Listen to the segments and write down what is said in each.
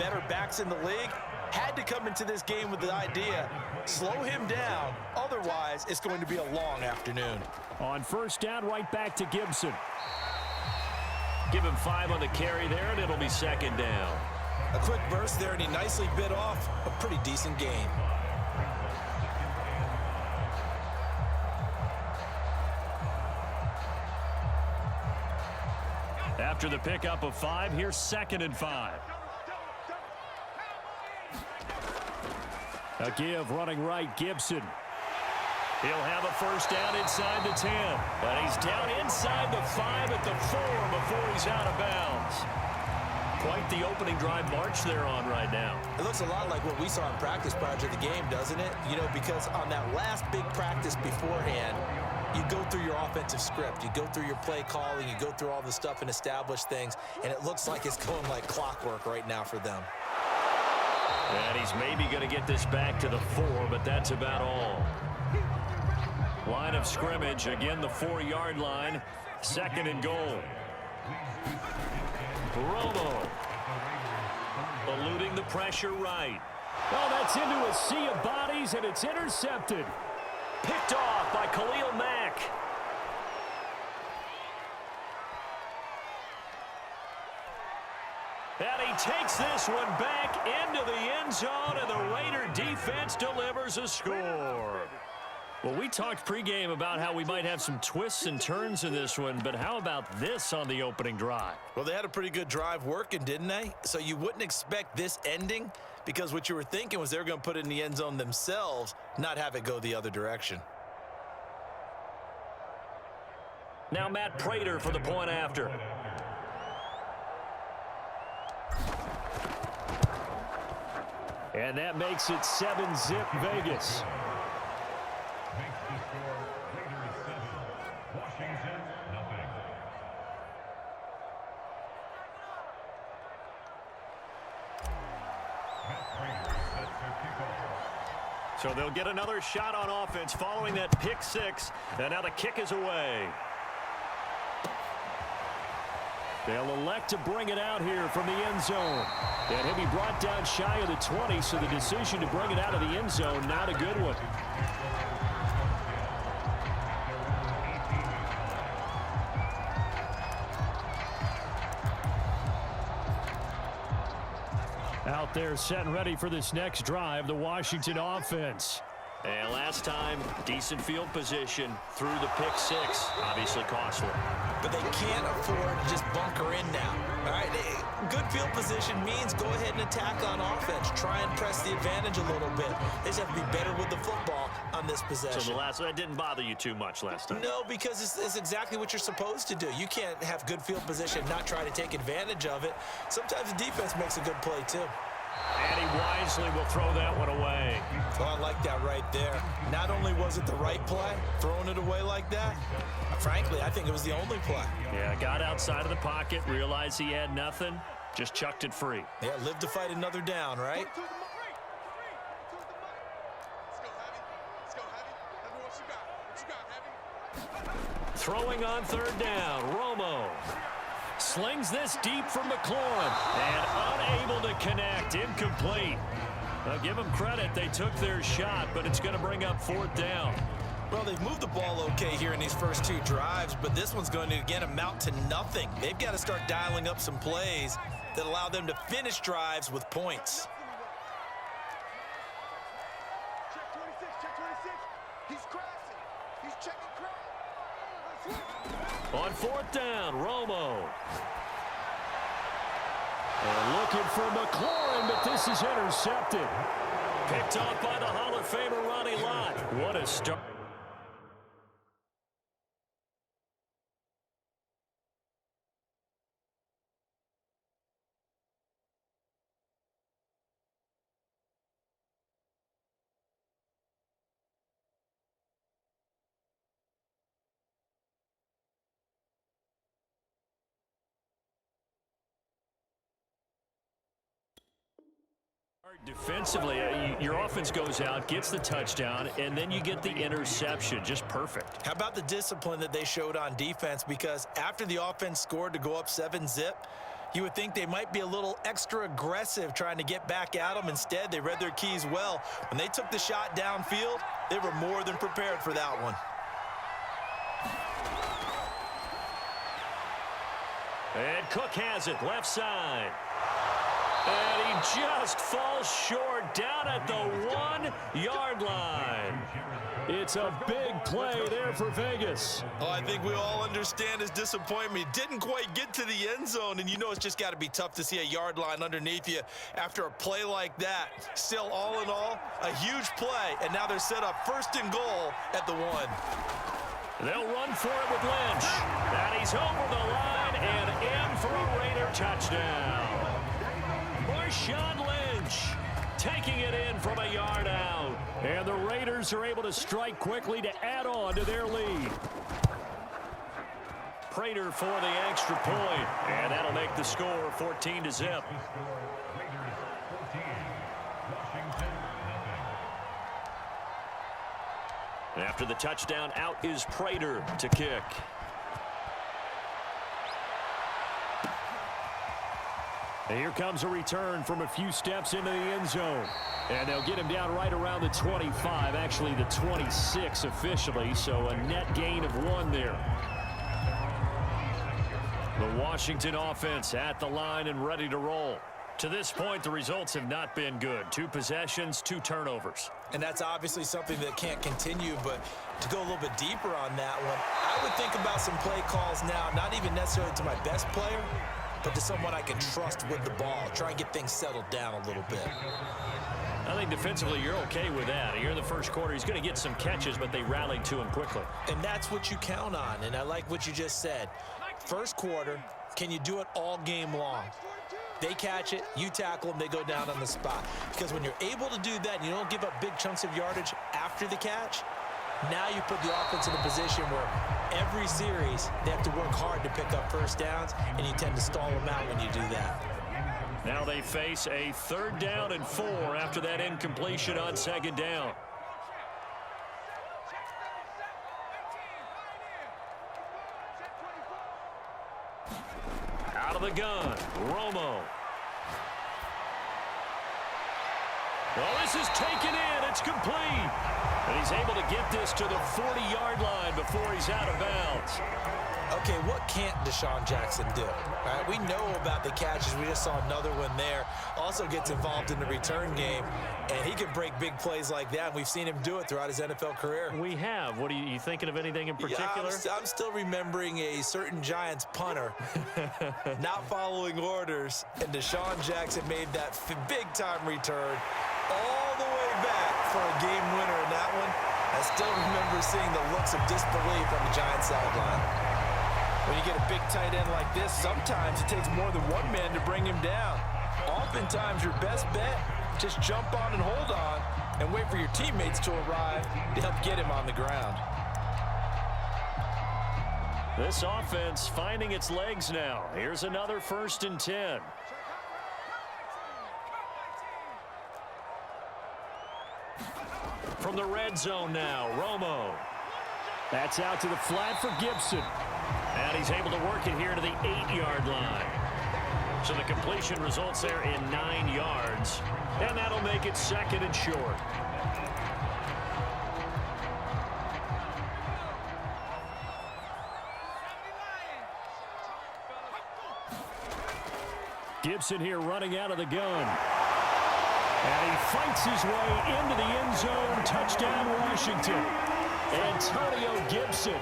better backs in the league, had to come into this game with the idea, slow him down, otherwise it's going to be a long afternoon. On first down, right back to Gibson. Give him 5 on the carry there, and it'll be second down. A quick burst there, and he nicely bit off a pretty decent gain. After the pickup of 5, here's 2nd and 5. A give running right, Gibson. He'll have a first down inside the 10. But he's down inside the 5 at the 4 before he's out of bounds. Quite the opening drive march they're on right now. It looks a lot like what we saw in practice prior to the game, doesn't it? You know, because on that last big practice beforehand, you go through your offensive script. You go through your play calling. You go through all the stuff and establish things. And it looks like it's going like clockwork right now for them. And he's maybe going to get this back to the 4, but that's about all. Line of scrimmage, again the 4-yard line. 2nd and goal. Romo. Eluding the pressure right. Oh, that's into a sea of bodies, and it's intercepted. Picked off by Khalil Mack. And he takes this one back into the end zone, and the Raider defense delivers a score. Well, we talked pregame about how we might have some twists and turns in this one, but how about this on the opening drive? Well, they had a pretty good drive working, didn't they? So you wouldn't expect this ending, because what you were thinking was they were going to put it in the end zone themselves, not have it go the other direction. Now Matt Prater for the point after. And that makes it 7-zip Vegas. So they'll get another shot on offense following that pick 6. And now the kick is away. They'll elect to bring it out here from the end zone. And he'll be brought down shy of the 20, so the decision to bring it out of the end zone, not a good one. Out there set and ready for this next drive, the Washington offense. And last time, decent field position through the pick 6. Obviously costly. But they can't afford to just bunker in now. All right, good field position means go ahead and attack on offense. Try and press the advantage a little bit. They just have to be better with the football on this possession. So that didn't bother you too much last time? No, because it's exactly what you're supposed to do. You can't have good field position and not try to take advantage of it. Sometimes the defense makes a good play too. And he wisely will throw that one away. Well, I like that right there. Not only was it the right play, throwing it away like that, frankly, I think it was the only play. Yeah, got outside of the pocket, realized he had nothing, just chucked it free. Yeah, live to fight another down, right? Throwing on 3rd down, Romo. Slings this deep for McLaurin, and unable to connect, incomplete. Now give them credit, they took their shot, but it's going to bring up 4th down. Well, they've moved the ball okay here in these first 2 drives, but this one's going to, again, amount to nothing. They've got to start dialing up some plays that allow them to finish drives with points. Check 26, check 26. He's crashing. He's checking crash. On 4th down, Romo. And looking for McLaurin, but this is intercepted. Picked off by the Hall of Famer Ronnie Lott. What a start. Defensively, your offense goes out, gets the touchdown, and then you get the interception. Just perfect. How about the discipline that they showed on defense? Because after the offense scored to go up 7-zip, You would think they might be a little extra aggressive trying to get back at them. Instead, they read their keys well. When they took the shot downfield, they were more than prepared for that one. And Cook has it, left side. And he just falls short down at the 1-yard line. It's a big play there for Vegas. Oh, I think we all understand his disappointment. He didn't quite get to the end zone, and you know it's just got to be tough to see a yard line underneath you after a play like that. Still, all in all, a huge play, and now they're set up first and goal at the 1. They'll run for it with Lynch. And he's over the line and in for a Raider touchdown. Marshawn Lynch taking it in from a yard out. And the Raiders are able to strike quickly to add on to their lead. Prater for the extra point. And that'll make the score 14-0. After the touchdown, out is Prater to kick. And here comes a return from a few steps into the end zone. And they'll get him down right around the 25, actually the 26 officially, so a net gain of 1 there. The Washington offense at the line and ready to roll. To this point, the results have not been good. 2 possessions, 2 turnovers. And that's obviously something that can't continue, but to go a little bit deeper on that one, I would think about some play calls now, not even necessarily to my best player, but to someone I can trust with the ball. Try and get things settled down a little bit. I think defensively you're okay with that. Here in the first quarter, he's going to get some catches, but they rallied to him quickly. And that's what you count on, and I like what you just said. First quarter, can you do it all game long? They catch it, you tackle them, they go down on the spot. Because when you're able to do that and you don't give up big chunks of yardage after the catch, now you put the offense in a position where every series they have to work hard to pick up first downs, and you tend to stall them out when you do that. Now they face a 3rd down and 4 after that incompletion on 2nd down. Out of the gun, Romo. Well, this is taken in. It's complete. And he's able to get this to the 40-yard line before he's out of bounds. Okay, what can't Deshaun Jackson do? All right, we know about the catches. We just saw another one there. Also gets involved in the return game, and he can break big plays like that. We've seen him do it throughout his NFL career. We have. What are you thinking of anything in particular? Yeah, I'm still remembering a certain Giants punter not following orders, and Deshaun Jackson made that big-time return all the way back for a game winner in that one. I still remember seeing the looks of disbelief on the Giants sideline. When you get a big tight end like this, sometimes it takes more than one man to bring him down. Oftentimes, your best bet, just jump on and hold on and wait for your teammates to arrive to help get him on the ground. This offense finding its legs now. Here's another 1st and 10. From the red zone now, Romo. That's out to the flat for Gibson. And he's able to work it here to the 8-yard line. So the completion results there in 9 yards. And that'll make it 2nd and short. Gibson here running out of the gun. And he fights his way into the end zone. Touchdown, Washington. Antonio Gibson.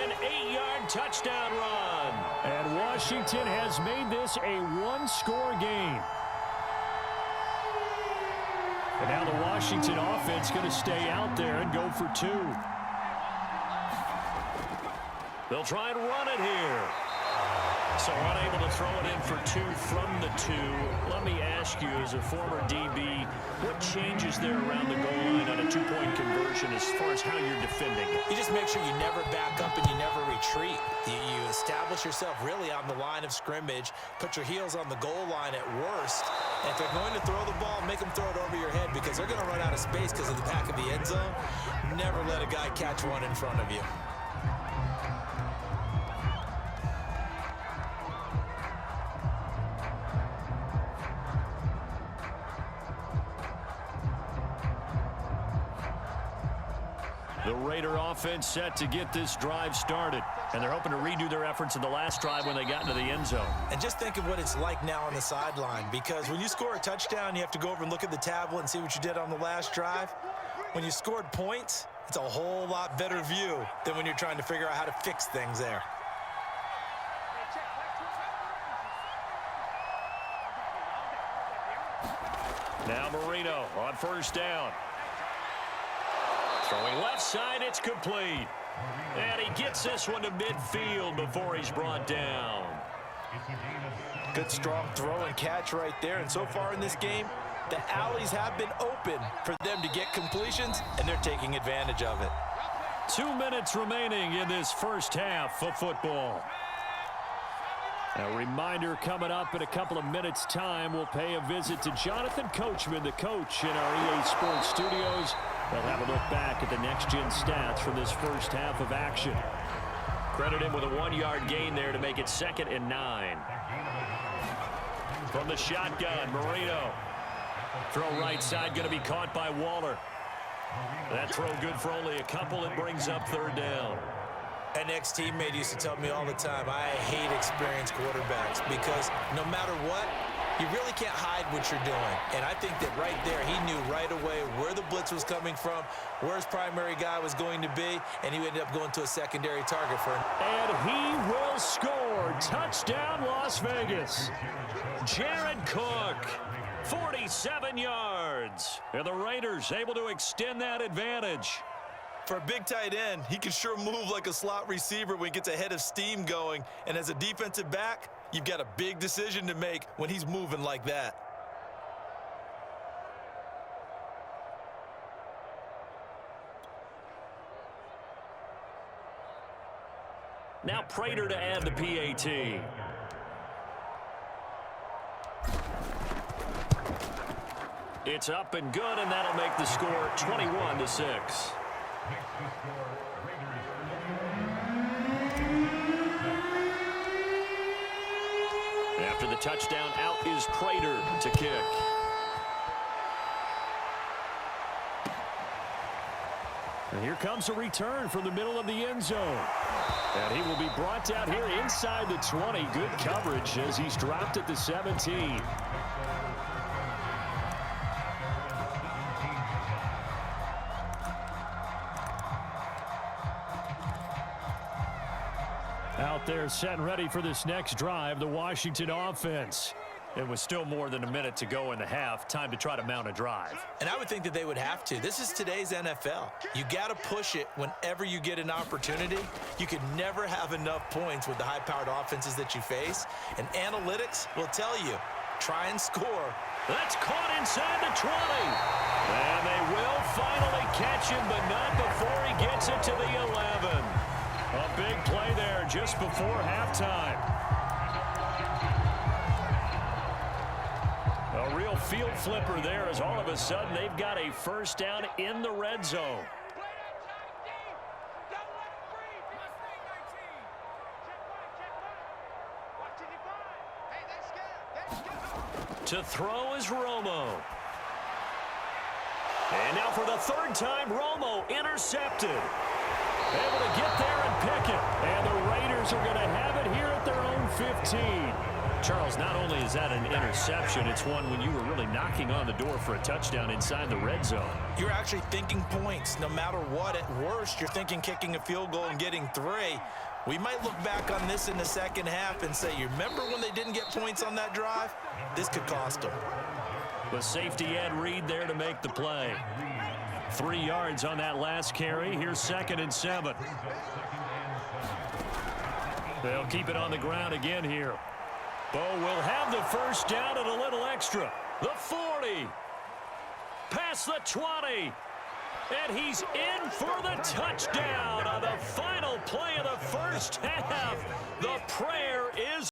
An 8-yard touchdown run. And Washington has made this a 1-score game. And now the Washington offense going to stay out there and go for 2. They'll try and run it here. So unable to throw it in for 2 from the 2. Let me ask you, as a former DB, what changes there around the goal line on a 2-point conversion as far as how you're defending? You just make sure you never back up and you never retreat. You establish yourself really on the line of scrimmage, put your heels on the goal line at worst, and if they're going to throw the ball, make them throw it over your head because they're going to run out of space because of the back of the end zone. Never let a guy catch one in front of you. The Raider offense set to get this drive started. And they're hoping to redo their efforts in the last drive when they got into the end zone. And just think of what it's like now on the sideline, because when you score a touchdown, you have to go over and look at the tablet and see what you did on the last drive. When you scored points, it's a whole lot better view than when you're trying to figure out how to fix things there. Now Marino on first down. Throwing left side, it's complete. And he gets this one to midfield before he's brought down. Good strong throw and catch right there. And so far in this game, the alleys have been open for them to get completions, and they're taking advantage of it. 2 minutes remaining in this first half of football. A reminder, coming up in a couple of minutes' time, we'll pay a visit to Jonathan Coachman, the coach in our EA Sports studios. They'll have a look back at the next-gen stats from this first half of action. Credit him with a 1-yard gain there to make it 2nd and 9. From the shotgun, Marino. Throw right side, going to be caught by Waller. That throw good for only a couple. It brings up 3rd down. An ex-teammate used to tell me all the time, I hate experienced quarterbacks because no matter what, you really can't hide what you're doing. And I think that right there, he knew right away where the blitz was coming from, where his primary guy was going to be, and he ended up going to a secondary target for him. And he will score. Touchdown, Las Vegas. Jared Cook, 47 yards. And the Raiders able to extend that advantage. For a big tight end, he can sure move like a slot receiver when he gets a head of steam going. And as a defensive back, you've got a big decision to make when he's moving like that. Now Prater to add the PAT. It's up and good, and that'll make the score 21-6. After the touchdown, out is Prater to kick. And here comes a return from the middle of the end zone. And he will be brought down here inside the 20. Good coverage as he's dropped at the 17. Out there set and ready for this next drive, the Washington offense. It was still more than a minute to go in the half. Time to try to mount a drive. And I would think that they would have to. This is today's NFL. You got to push it whenever you get an opportunity. You could never have enough points with the high-powered offenses that you face. And analytics will tell you, try and score. That's caught inside the 20. And they will finally catch him, but not before he gets it to the 11. A big play there just before halftime. A real field flipper there as all of a sudden they've got a first down in the red zone. To throw is Romo. And now for the 3rd time, Romo intercepted. Able to get there and pick it. And the Raiders are going to have it here at their own 15. Charles, not only is that an interception, it's one when you were really knocking on the door for a touchdown inside the red zone. You're actually thinking points. No matter what, at worst, you're thinking kicking a field goal and getting 3. We might look back on this in the second half and say, you remember when they didn't get points on that drive? This could cost them. The safety Ed Reed there to make the play. 3 yards on that last carry. Here's 2nd and 7. They'll keep it on the ground again here. Bo will have the first down and a little extra. The 40. Past the 20. And he's in for the touchdown on the final play of the first half. The prayer is